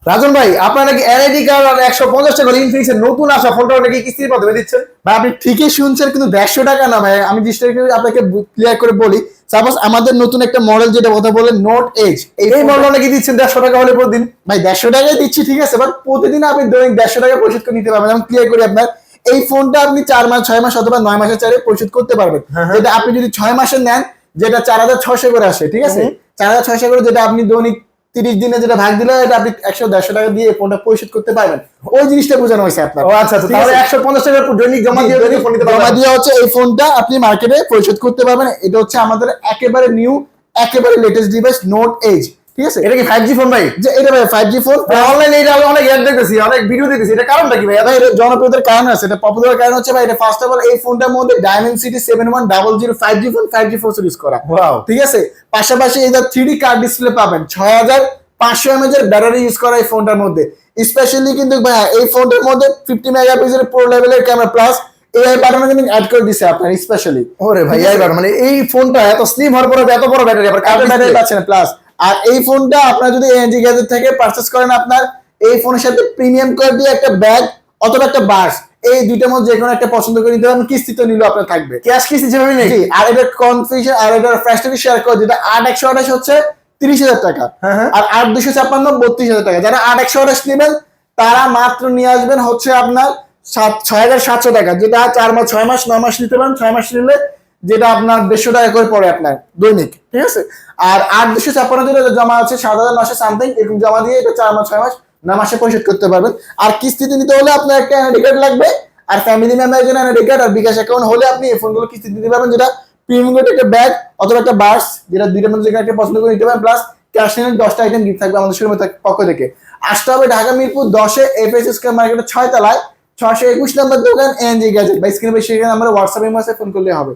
রাজন ভাই, আপনার নাকি এনআইডি কার্ড আর 150 টাকা করে ইনফিনিক্স এর নতুন আসা ফোনটা নাকি কিস্তির মাধ্যমে দিচ্ছেন? ভাই আপনি ঠিকই শুনছেন, কিন্তু 150 টাকা না ভাই। আমি জিনিসটা একটু আপনাকে ক্লিয়ার করে বলি। সাপোজ আমাদের নতুন একটা মডেল যেটা কথা বলে নোট এজ, এই মডেল নাকি দিচ্ছেন 150 টাকা হলে প্রতিদিন? ভাই 150 টাকায় দিচ্ছি, ঠিক আছে, বাট প্রতিদিন আপনি দৈনিক 150 টাকা পরিশোধ করে নিতে পারবেন। আমি ক্লিয়ার করি আপনার এই ফোনটা আপনি 4 মাস 6 মাস অথবা 9 মাসের চাইলে পরিশোধ করতে পারবেন। যেটা আপনি যদি 6 মাসের নেন, যেটা 4600 করে আসে, ঠিক আছে, 4600 করে, যেটা আপনি দৈনিক 30 দিনে যেটা ভাগ দিলে এটা আপনি 100-150 টাকা দিয়ে ফোনটা পরিশোধ করতে পারবেন। ওই জিনিসটা বোঝানো হয়েছে আপনার। ও আচ্ছা আচ্ছা, তাহলে 150 টাকা দৈনিক জমা দিয়ে দৈনিক ফোন নিতে জমা পারবেন। দিয়ে হচ্ছে এই ফোনটা আপনি মার্কেটে পরিশোধ করতে পারবেন। এটা হচ্ছে আমাদের একেবারে নিউ, একেবারে লেটেস্ট ডিভাইস নোট এজ, ঠিক আছে। এটা কি 5G ফোন ভাই? যে এটা ভাই 5G ফোন। অনলাইনে এটা আমি অনেক অ্যাড দেখতেছি, অনেক ভিডিও দেখতেছি, এটা কারণটা কি ভাই? ভাই এটা জনপ্রিয়তার কারণ আছে, এটা পপুলার কারণ হচ্ছে ভাই, এটা ফার্স্ট অফ অল এই ফোনটার মধ্যে Dimensity 7100 5G phone 5G force use করা, ওয়াও। ঠিক আছে। পাশাপাশি এটা 3D কার্ড ডিসপ্লে পাবেন, 6500 mAh এর ব্যাটারি ইউজ করা এই ফোনটার মধ্যে। স্পেশালি কিন্তু ভাই এই ফোনটার মধ্যে 50 মেগাপিক্সেলের প্রো লেভেলের ক্যামেরা প্লাস এআই বাটন কিন্তু অ্যাড করে দিছে আপনার স্পেশালি। ওরে ভাই, এইবার মানে এই ফোনটা এত স্লিম হওয়ার পরে এত বড় ব্যাটারি, আবার কার্ড ব্যাটারি ব্যাটারি পাচ্ছেন প্লাস। আর এই ফোনটা আপনার যদি এনজি গ্যাজেট থেকে পারচেজ করেন, আপনার এই ফোনের সাথে প্রিমিয়াম কোয়ালিটি একটা ব্যাগ অথবা একটা বাস, এই দুইটার মধ্যে যে কোনো একটা পছন্দ করে নিতে পারেন। কিস্তিতে নিলেও আপনার থাকবে, ক্যাশ কিস্তি যেভাবে নেই। জি। আর এটার কনফিগারেশন আর এটার ফ্যাসিলিটি শেয়ার করে, যেটা 8128 হচ্ছে 30,000 টাকা, আর 8256 32,000 টাকা। যারা 8128 নেবেন তারা মাত্র নিয়ে আসবেন হচ্ছে আপনার 6700 টাকা, যেটা 4 মাস 6 মাস 9 মাস নিতে পারেন। 6 মাস নিলে যেটা আপনার 150 টাকা করে পড়ে আপনার দৈনিক, ঠিক আছে। আর 8256 যেটা জমা আছে 7900 সামথিং, এরকম জমা দিয়ে এটা 4 মাস 6 মাস 9 মাসে পরিশোধ করতে পারবেন। আর কিস্তিতে নিতে হলে আপনার একটা এনআইডি কার্ড লাগবে, আর ফ্যামিলি মেম্বারের জন্য এনআইডি কার্ড আর বিকাশ অ্যাকাউন্ট হলে আপনি এই ফোনগুলো কিস্তি দিতে পারবেন, যেটা প্রিমিয়াম কোয়ালিটি একটা ব্যাগ অথবা একটা বাস, যেটা দুইটার মধ্যে যেটা একটা পছন্দ করে নিতে পারেন। প্লাস ক্যাশ নিলে 10টা আইটেম গিফট থাকবে আমাদের শোরুমের পক্ষ থেকে। আসতে হবে ঢাকা মিরপুর 10-এ এফএস স্কয়ার মার্কেটের 6 তলায় 621 নম্বর দোকান এনজি গ্যাজেট। বা স্ক্রিনে সেখানে আমরা হোয়াটসঅ্যাপে ফোন করলে হবে।